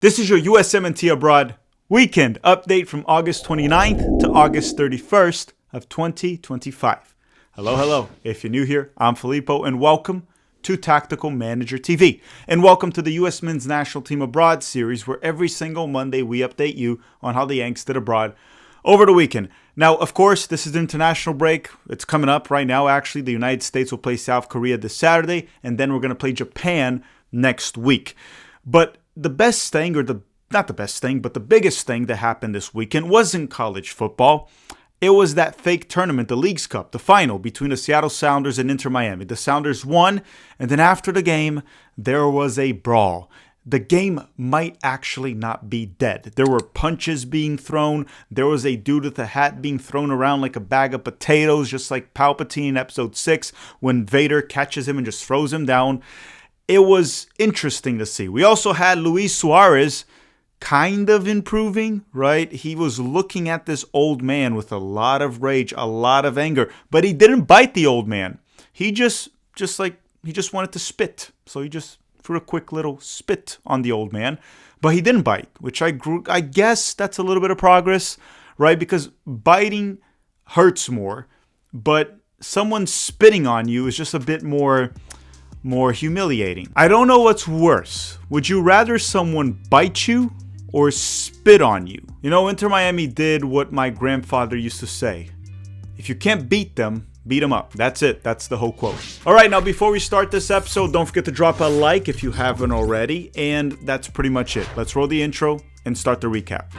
This is your USMNT Abroad weekend update from August 29th to August 31st of 2025. Hello. If you're new here, I'm Filippo, and welcome to Tactical Manager TV. And welcome to the US Men's National Team Abroad series, where every single Monday we update you on how the Yanks did abroad over the weekend. Now, of course, this is the international break. It's coming up right now, actually. The United States will play South Korea this Saturday, and then we're going to play Japan next week. But the best thing, not the best thing, but the biggest thing that happened this weekend wasn't college football. It was that fake tournament, the Leagues Cup, the final between the Seattle Sounders and Inter Miami. The Sounders won, and then after the game, there was a brawl. The game might actually not be dead. There were punches being thrown. There was a dude with a hat being thrown around like a bag of potatoes, just like Palpatine in Episode 6 when Vader catches him and just throws him down. It was interesting to see. We also had Luis Suarez kind of improving, right? He was looking at this old man with a lot of rage, a lot of anger, but he didn't bite the old man. He just wanted to spit. So he just threw a quick little spit on the old man, but he didn't bite, which I guess that's a little bit of progress, right? Because biting hurts more, but someone spitting on you is just a bit more humiliating. I don't know what's worse. Would you rather someone bite you or spit on you? You know, Inter Miami did what my grandfather used to say. If you can't beat them, beat them up. That's it. That's the whole quote. All right, now before we start this episode, don't forget to drop a like if you haven't already. And that's pretty much it. Let's roll the intro and start the recap.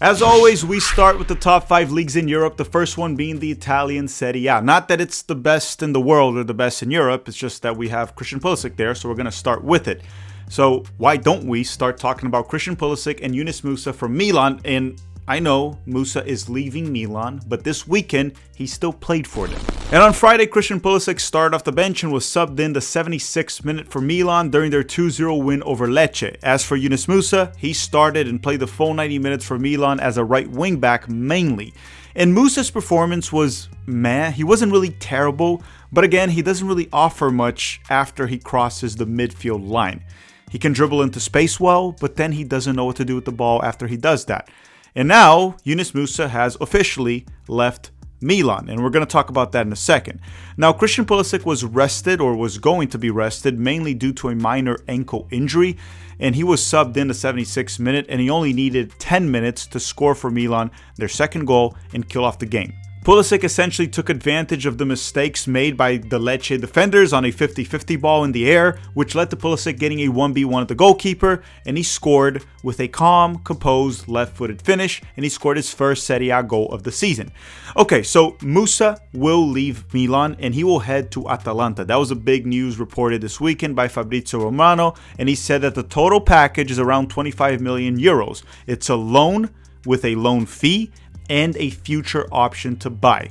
As always, we start with the top 5 leagues in Europe, the first one being the Italian Serie A. Not that it's the best in the world or the best in Europe, it's just that we have Christian Pulisic there, so we're going to start with it. So why don't we start talking about Christian Pulisic and Yunus Musah from Milan? And I know Musah is leaving Milan, but this weekend he still played for them. And on Friday, Christian Pulisic started off the bench and was subbed in the 76th minute for Milan during their 2-0 win over Lecce. As for Yunus Musah, he started and played the full 90 minutes for Milan as a right wing back mainly. And Musah's performance was meh. He wasn't really terrible, but again, he doesn't really offer much after he crosses the midfield line. He can dribble into space well, but then he doesn't know what to do with the ball after he does that. And now, Yunus Musah has officially left Milan, and we're going to talk about that in a second. Now, Christian Pulisic was rested, or was going to be rested, mainly due to a minor ankle injury, and he was subbed in the 76th minute, and he only needed 10 minutes to score for Milan their second goal and kill off the game. Pulisic essentially took advantage of the mistakes made by the Lecce defenders on a 50-50 ball in the air, which led to Pulisic getting a 1v1 at the goalkeeper, and he scored with a calm, composed, left-footed finish, and he scored his first Serie A goal of the season. Okay, so Musah will leave Milan, and he will head to Atalanta. That was a big news reported this weekend by Fabrizio Romano, and he said that the total package is around 25 million euros. It's a loan with a loan fee and a future option to buy.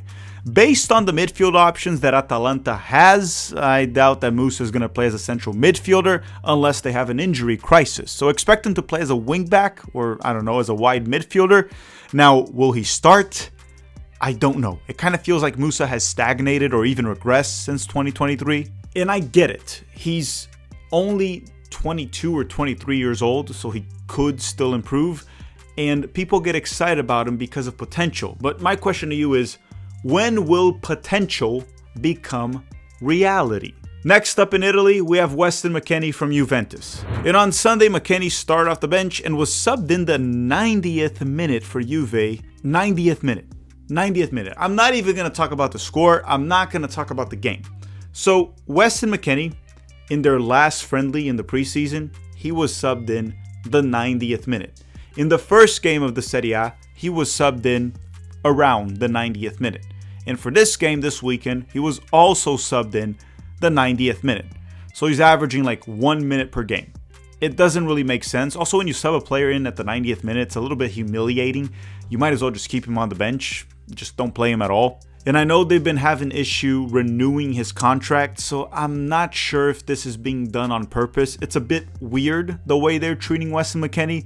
Based on the midfield options that Atalanta has, I doubt that Musah is going to play as a central midfielder unless they have an injury crisis. So expect him to play as a wingback or, I don't know, as a wide midfielder. Now, will he start? I don't know. It kind of feels like Musah has stagnated or even regressed since 2023. And I get it. He's only 22 or 23 years old, so he could still improve. And people get excited about him because of potential. But my question to you is, when will potential become reality? Next up in Italy, we have Weston McKennie from Juventus. And on Sunday, McKennie started off the bench and was subbed in the 90th minute for Juve. 90th minute. I'm not even going to talk about the score. I'm not going to talk about the game. So Weston McKennie, in their last friendly in the preseason, he was subbed in the 90th minute. In the first game of the Serie A, he was subbed in around the 90th minute. And for this game this weekend, he was also subbed in the 90th minute. So he's averaging like 1 minute per game. It doesn't really make sense. Also, when you sub a player in at the 90th minute, it's a little bit humiliating. You might as well just keep him on the bench. Just don't play him at all. And I know they've been having issue renewing his contract, so I'm not sure if this is being done on purpose. It's a bit weird the way they're treating Weston McKennie.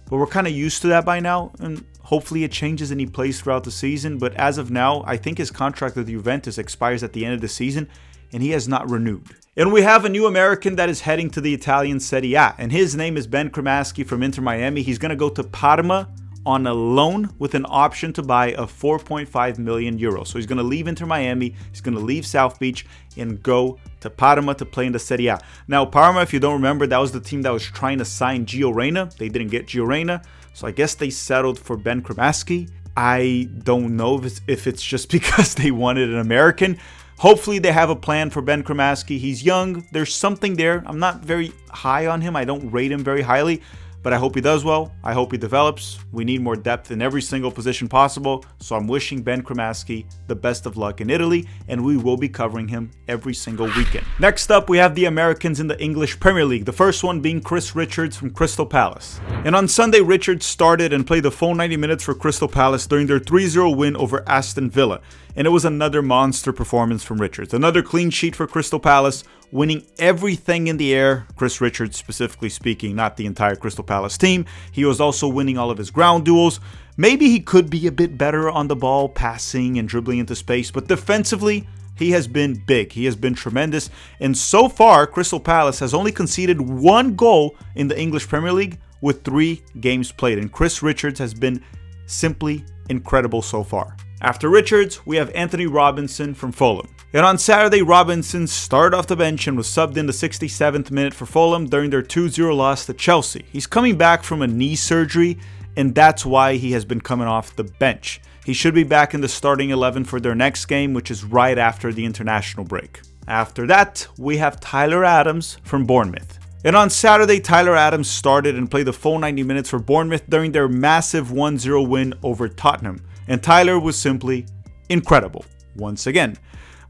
but we're kind of used to that by now, and hopefully it changes and he plays throughout the season. But as of now, I think his contract with Juventus expires at the end of the season, and he has not renewed. And we have a new American that is heading to the Italian Serie A, and his name is Ben Cremaschi from Inter Miami. He's going to go to Parma on a loan with an option to buy of 4.5 million euros. So he's going to leave Inter Miami, he's going to leave South Beach and go to Parma to play in the Serie A. Now, Parma, if you don't remember, that was the team that was trying to sign Gio Reyna. They didn't get Gio Reyna, so I guess they settled for Ben Cremaschi. I don't know if it's just because they wanted an American. Hopefully they have a plan for Ben Cremaschi. He's young. There's something there. I'm not very high on him. I don't rate him very highly, but I hope he does well. I hope he develops. We need more depth in every single position possible. So I'm wishing Ben Cremaschi the best of luck in Italy, and we will be covering him every single weekend. Next up, we have the Americans in the English Premier League. The first one being Chris Richards from Crystal Palace. And on Sunday, Richards started and played the full 90 minutes for Crystal Palace during their 3-0 win over Aston Villa. And it was another monster performance from Richards. Another clean sheet for Crystal Palace, winning everything in the air. Chris Richards specifically speaking, not the entire Crystal Palace team. He was also winning all of his ground duels. Maybe he could be a bit better on the ball, passing and dribbling into space, but defensively, he has been big. He has been tremendous. And so far, Crystal Palace has only conceded 1 goal in the English Premier League with 3 games played. And Chris Richards has been simply incredible so far. After Richards, we have Anthony Robinson from Fulham. And on Saturday, Robinson started off the bench and was subbed in the 67th minute for Fulham during their 2-0 loss to Chelsea. He's coming back from a knee surgery, and that's why he has been coming off the bench. He should be back in the starting 11 for their next game, which is right after the international break. After that, we have Tyler Adams from Bournemouth. And on Saturday, Tyler Adams started and played the full 90 minutes for Bournemouth during their massive 1-0 win over Tottenham. And Tyler was simply incredible, once again.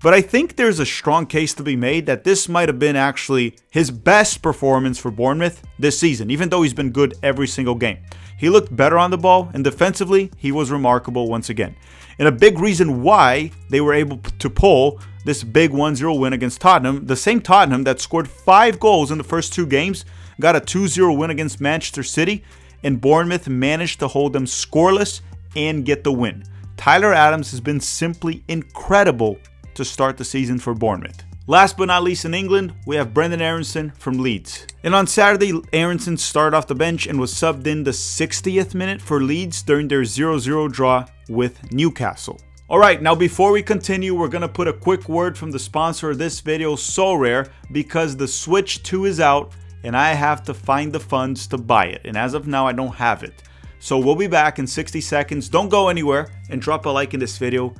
But I think there's a strong case to be made that this might have been actually his best performance for Bournemouth this season, even though he's been good every single game. He looked better on the ball, and defensively, he was remarkable once again. And a big reason why they were able to pull this big 1-0 win against Tottenham, the same Tottenham that scored 5 goals in the first 2 games, got a 2-0 win against Manchester City, and Bournemouth managed to hold them scoreless and get the win. Tyler Adams has been simply incredible to start the season for Bournemouth. Last but not least in England, we have Brendan Aronson from Leeds. And on Saturday, Aronson started off the bench and was subbed in the 60th minute for Leeds during their 0-0 draw with Newcastle. Alright, now before we continue, we're going to put a quick word from the sponsor of this video, SoRare, because the Switch 2 is out and I have to find the funds to buy it. And as of now, I don't have it. So we'll be back in 60 seconds. Don't go anywhere and drop a like in this video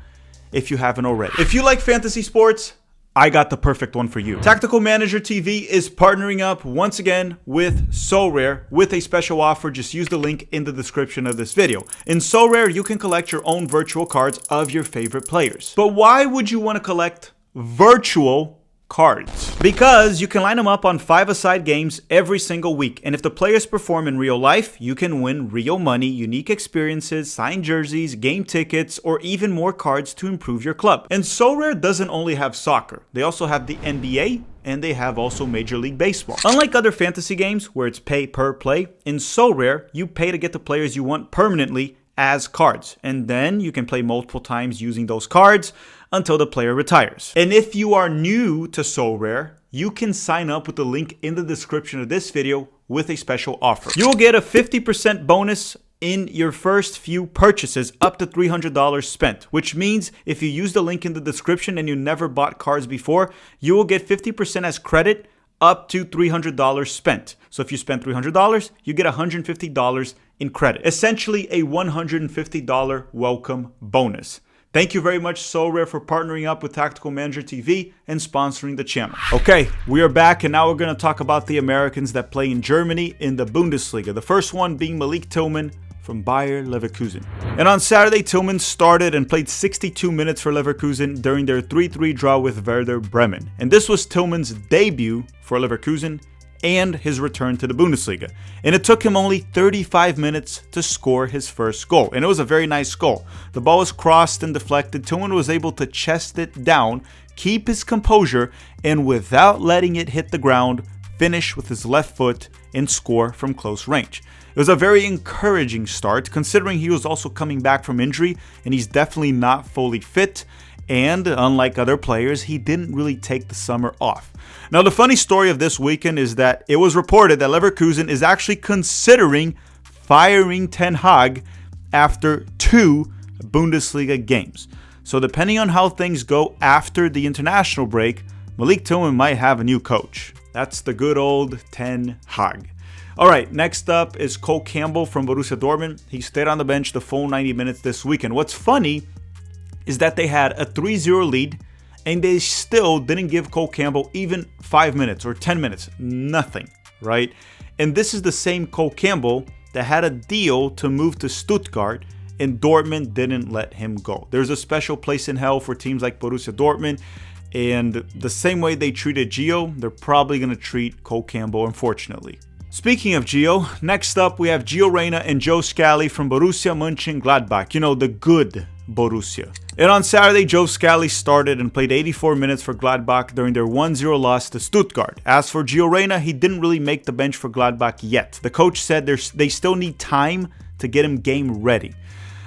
if you haven't already. If you like fantasy sports, I got the perfect one for you. Tactical Manager TV is partnering up once again with SoRare with a special offer. Just use the link in the description of this video. In SoRare, you can collect your own virtual cards of your favorite players. But why would you want to collect virtual cards? Because you can line them up on 5-a-side games every single week, and if the players perform in real life, you can win real money, unique experiences, signed jerseys, game tickets, or even more cards to improve your club. And SoRare doesn't only have soccer, they also have the NBA, and they have also Major League Baseball. Unlike other fantasy games where it's pay per play, in SoRare you pay to get the players you want permanently as cards, and then you can play multiple times using those cards until the player retires. And if you are new to SoRare, you can sign up with the link in the description of this video with a special offer. You will get a 50% bonus in your first few purchases up to $300 spent, which means if you use the link in the description and you never bought cards before, you will get 50% as credit up to $300 spent. So if you spend $300, you get $150 in credit. Essentially a $150 welcome bonus. Thank you very much, SoRare, for partnering up with Tactical Manager TV and sponsoring the channel. Okay, we are back, and now we're going to talk about the Americans that play in Germany in the Bundesliga. The first one being Malik Tillman from Bayer Leverkusen. And on Saturday, Tillman started and played 62 minutes for Leverkusen during their 3-3 draw with Werder Bremen. And this was Tillman's debut for Leverkusen and his return to the Bundesliga. And it took him only 35 minutes to score his first goal. And it was a very nice goal. The ball was crossed and deflected. Tillman was able to chest it down, keep his composure, and without letting it hit the ground, finish with his left foot and score from close range. It was a very encouraging start, considering he was also coming back from injury and he's definitely not fully fit. And unlike other players, he didn't really take the summer off. Now, the funny story of this weekend is that it was reported that Leverkusen is actually considering firing Ten Hag after 2 Bundesliga games. So depending on how things go after the international break, Malik Tillman might have a new coach. That's the good old Ten Hag. All right, next up is Cole Campbell from Borussia Dortmund. He stayed on the bench the full 90 minutes this weekend. What's funny is that they had a 3-0 lead and they still didn't give Cole Campbell even 5 minutes or 10 minutes. Nothing, right? And this is the same Cole Campbell that had a deal to move to Stuttgart and Dortmund didn't let him go. There's a special place in hell for teams like Borussia Dortmund, and the same way they treated Gio, they're probably going to treat Cole Campbell, unfortunately. Speaking of Gio, next up we have Gio Reyna and Joe Scally from Borussia Mönchengladbach. You know, the good Borussia. And on Saturday, Joe Scally started and played 84 minutes for Gladbach during their 1-0 loss to Stuttgart. As for Gio Reyna, he didn't really make the bench for Gladbach yet. The coach said they still need time to get him game ready.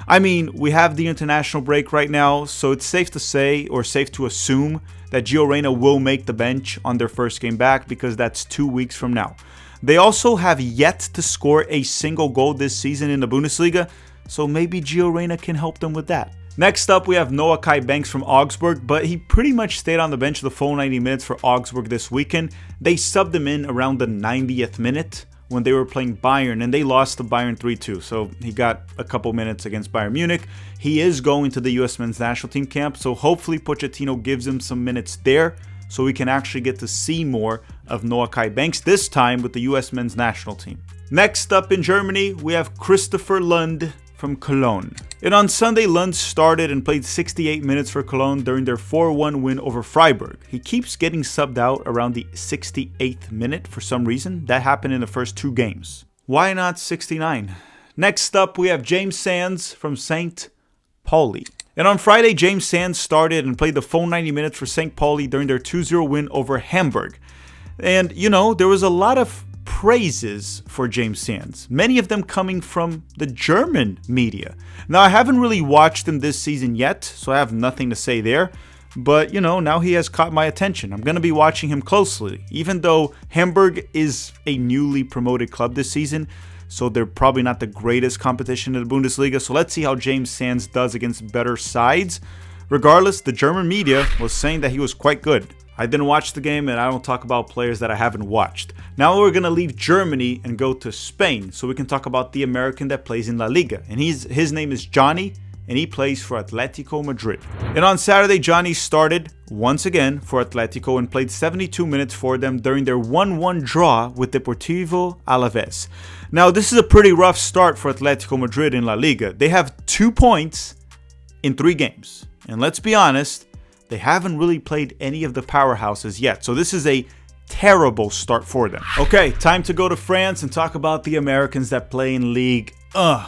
I mean, we have the international break right now, so it's safe to say, or safe to assume, that Gio Reyna will make the bench on their first game back because that's 2 weeks from now. They also have yet to score a single goal this season in the Bundesliga, so maybe Gio Reyna can help them with that. Next up, we have Noah Kai Banks from Augsburg, but he pretty much stayed on the bench the full 90 minutes for Augsburg this weekend. They subbed him in around the 90th minute when they were playing Bayern, and they lost to Bayern 3-2, so he got a couple minutes against Bayern Munich. He is going to the US men's national team camp, so hopefully Pochettino gives him some minutes there so we can actually get to see more of Noah Kai Banks, this time with the US men's national team. Next up in Germany, we have Christopher Lund from Cologne. And on Sunday, Lund started and played 68 minutes for Cologne during their 4-1 win over Freiburg. He keeps getting subbed out around the 68th minute for some reason. That happened in the first 2 games. Why not 69? Next up, we have James Sands from St. Pauli. And on Friday, James Sands started and played the full 90 minutes for St. Pauli during their 2-0 win over Hamburg. And, you know, there was a lot of praises for James Sands, many of them coming from the German media. Now, I haven't really watched him this season yet, so I have nothing to say there. But, you know, now he has caught my attention. I'm going to be watching him closely, even though Hamburg is a newly promoted club this season, so they're probably not the greatest competition in the Bundesliga. So let's see how James Sands does against better sides. Regardless, the German media was saying that he was quite good. I didn't watch the game, and I don't talk about players that I haven't watched. Now we're going to leave Germany and go to Spain, so we can talk about the American that plays in La Liga. And his name is Johnny, and he plays for Atletico Madrid. And on Saturday, Johnny started once again for Atletico and played 72 minutes for them during their 1-1 draw with Deportivo Alaves. Now, this is a pretty rough start for Atletico Madrid in La Liga. They have 2 points in 3 games. And let's be honest, they haven't really played any of the powerhouses yet. So this is a terrible start for them. Okay, time to go to France and talk about the Americans that play in Ligue 1.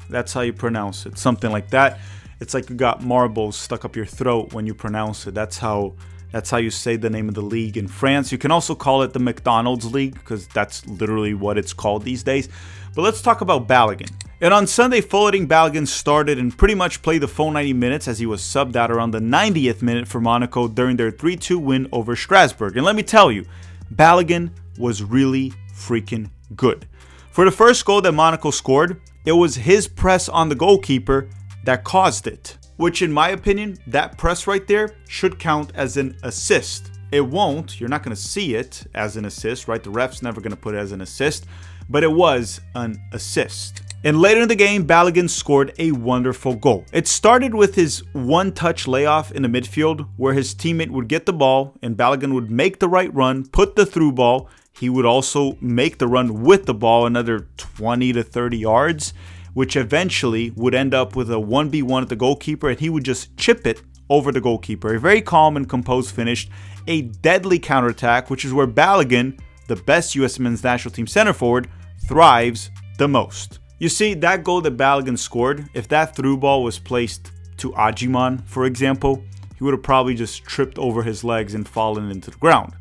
That's how you pronounce it. Something like that. It's like you got marbles stuck up your throat when you pronounce it. That's how you say the name of the league in France. You can also call it the McDonald's League because that's literally what it's called these days. But let's talk about Balogun. And on Sunday, Fullerting Balogun started and pretty much played the full 90 minutes as he was subbed out around the 90th minute for Monaco during their 3-2 win over Strasbourg. And let me tell you, Balogun was really freaking good. For the first goal that Monaco scored, it was his press on the goalkeeper that caused it. Which, in my opinion, that press right there should count as an assist. It won't. You're not going to see it as an assist, right? The ref's never going to put it as an assist. But it was an assist. And later in the game, Balogun scored a wonderful goal. It started with his one-touch layoff in the midfield where his teammate would get the ball and Balogun would make the right run, put the through ball. He would also make the run with the ball another 20 to 30 yards, which eventually would end up with a 1v1 at the goalkeeper, and he would just chip it over the goalkeeper. A very calm and composed finish, a deadly counterattack, which is where Balogun, the best US men's national team center forward, thrives the most. You see, that goal that Balogun scored, if that through ball was placed to Ajiman, for example, he would have probably just tripped over his legs and fallen into the ground.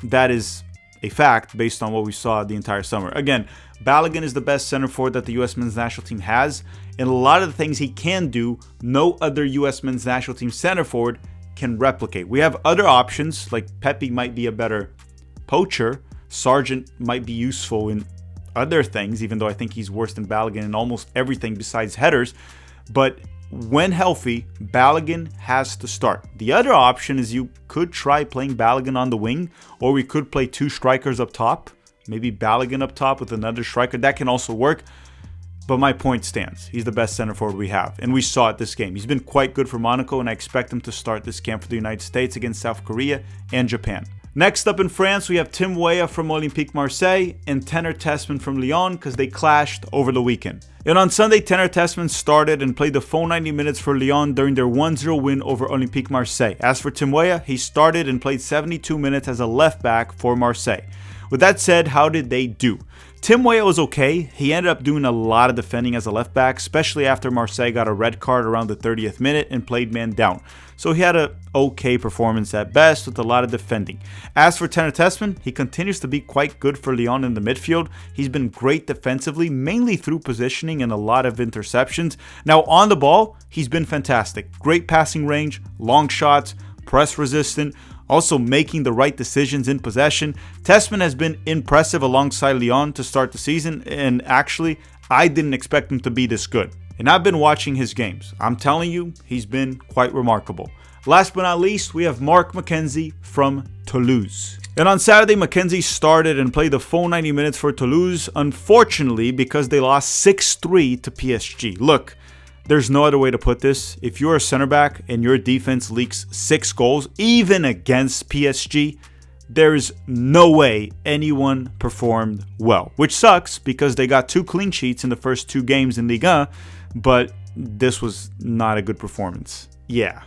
That is a fact based on what we saw the entire summer. Again, Balogun is the best center forward that the U.S. men's national team has, and a lot of the things he can do, no other U.S. men's national team center forward can replicate. We have other options, like Pepe might be a better poacher. Sargent might be useful in other things, even though I think he's worse than Balogun in almost everything besides headers. But when healthy, Balogun has to start. The other option is you could try playing Balogun on the wing, or we could play 2 strikers up top. Maybe Balogun up top with another striker. That can also work. But my point stands. He's the best center forward we have. And we saw it this game. He's been quite good for Monaco, and I expect him to start this camp for the United States against South Korea and Japan. Next up in France, we have Tim Weah from Olympique Marseille and Tanner Tessman from Lyon because they clashed over the weekend. And on Sunday, Tanner Tessman started and played the full 90 minutes for Lyon during their 1-0 win over Olympique Marseille. As for Tim Weah, he started and played 72 minutes as a left back for Marseille. With that said, how did they do? Tim Weah was okay. He ended up doing a lot of defending as a left back, especially after Marseille got a red card around the 30th minute and played man down. So he had an okay performance at best with a lot of defending. As for Tanner Tessman, he continues to be quite good for Lyon in the midfield. He's been great defensively, mainly through positioning and a lot of interceptions. Now on the ball, he's been fantastic. Great passing range, long shots, press resistant, also making the right decisions in possession. Tessman has been impressive alongside Lyon to start the season, and actually, I didn't expect him to be this good. And I've been watching his games. I'm telling you, he's been quite remarkable. Last but not least, we have Mark McKenzie from Toulouse. And on Saturday, McKenzie started and played the full 90 minutes for Toulouse, unfortunately because they lost 6-3 to PSG. Look, there's no other way to put this. If you're a center back and your defense leaks 6 goals, even against PSG, there's no way anyone performed well. Which sucks because they got 2 clean sheets in the first 2 games in Liga, but this was not a good performance. Yeah,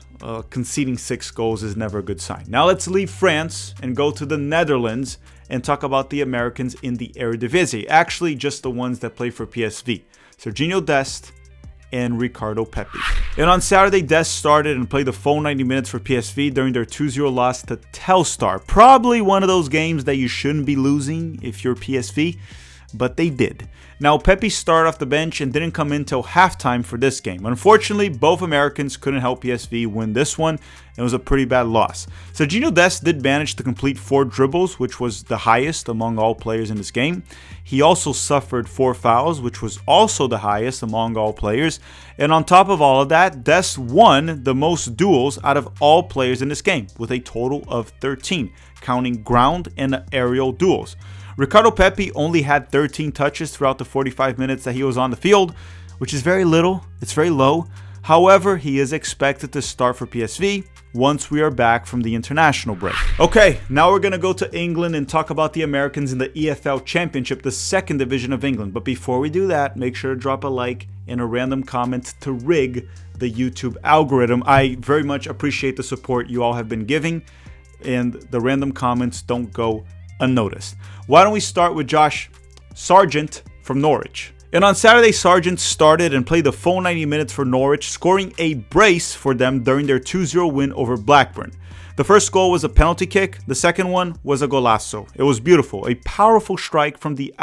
conceding 6 goals is never a good sign. Now let's leave France and go to the Netherlands and talk about the Americans in the Eredivisie. Actually, just the ones that play for PSV. Serginho Dest and Ricardo Pepi. And on Saturday, Dest started and played the full 90 minutes for PSV during their 2-0 loss to Telstar. Probably one of those games that you shouldn't be losing if you're PSV, but they did. Now, Pepi started off the bench and didn't come in till halftime for this game. Unfortunately, both Americans couldn't help PSV win this one. It was a pretty bad loss. Serginho Dest did manage to complete 4 dribbles, which was the highest among all players in this game. He also suffered 4 fouls, which was also the highest among all players. And on top of all of that, Dest won the most duels out of all players in this game, with a total of 13, counting ground and aerial duels. Ricardo Pepi only had 13 touches throughout the 45 minutes that he was on the field, which is very little. It's very low. However, he is expected to start for PSV once we are back from the international break. Okay, now we're going to go to England and talk about the Americans in the EFL Championship, the 2nd division of England. But before we do that, make sure to drop a like and a random comment to rig the YouTube algorithm. I very much appreciate the support you all have been giving, and the random comments don't go unnoticed. Why don't we start with Josh Sargent from Norwich? And on Saturday, Sargent started and played the full 90 minutes for Norwich, scoring a brace for them during their 2-0 win over Blackburn. The first goal was a penalty kick. The second one was a GOLAZO. It was beautiful. A powerful strike from the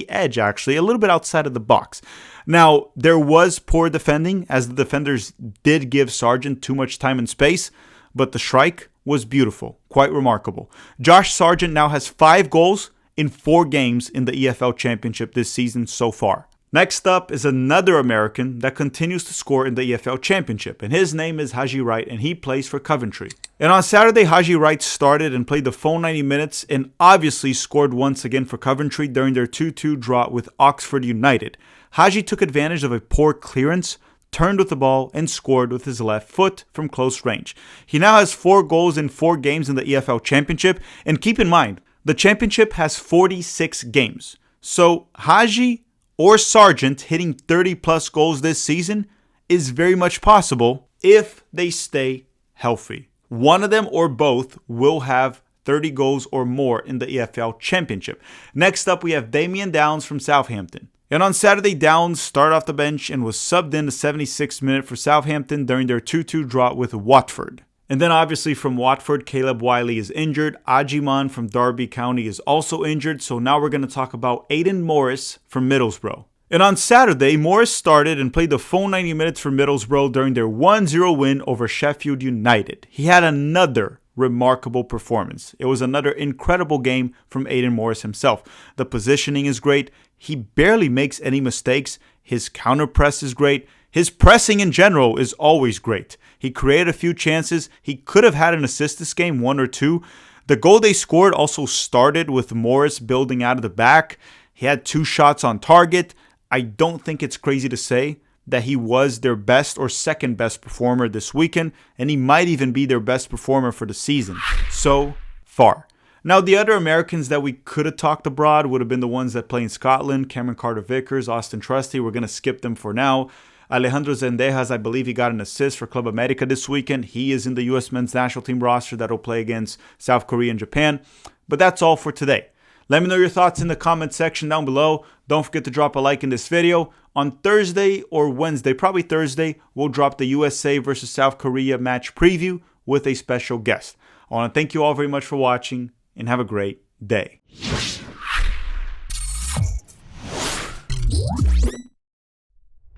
edge, actually, a little bit outside of the box. Now, there was poor defending, as the defenders did give Sargent too much time and space, but the strike was beautiful, quite remarkable. Josh Sargent now has 5 goals in 4 games in the EFL Championship this season so far. Next up is another American that continues to score in the EFL Championship, and his name is Haji Wright, and he plays for Coventry. And on Saturday, Haji Wright started and played the full 90 minutes and obviously scored once again for Coventry during their 2-2 draw with Oxford United. Haji took advantage of a poor clearance, turned with the ball, and scored with his left foot from close range. He now has 4 goals in 4 games in the EFL Championship, and keep in mind, the championship has 46 games. So Haji or Sargent hitting 30 plus goals this season is very much possible if they stay healthy. One of them or both will have 30 goals or more in the EFL Championship. Next up, we have Damian Downs from Southampton. And on Saturday, Downs started off the bench and was subbed in the 76th minute for Southampton during their 2-2 draw with Watford. And then obviously from Watford, Caleb Wiley is injured. Ajiman from Derby County is also injured. So now we're going to talk about Aidan Morris from Middlesbrough. And on Saturday, Morris started and played the full 90 minutes for Middlesbrough during their 1-0 win over Sheffield United. He had another remarkable performance. It was another incredible game from Aidan Morris himself. The positioning is great. He barely makes any mistakes. His counter press is great. His pressing in general is always great. He created a few chances. He could have had an assist this game, 1 or 2. The goal they scored also started with Morris building out of the back. He had 2 shots on target. I don't think it's crazy to say that he was their best or second best performer this weekend, and he might even be their best performer for the season so far. Now, the other Americans that we could have talked abroad would have been the ones that play in Scotland: Cameron Carter-Vickers, Austin Trusty. We're going to skip them for now. Alejandro Zendejas, I believe he got an assist for Club America this weekend. He is in the U.S. men's national team roster that will play against South Korea and Japan. But that's all for today. Let me know your thoughts in the comment section down below. Don't forget to drop a like in this video. On Thursday or Wednesday, probably Thursday, we'll drop the USA versus South Korea match preview with a special guest. I want to thank you all very much for watching and have a great day.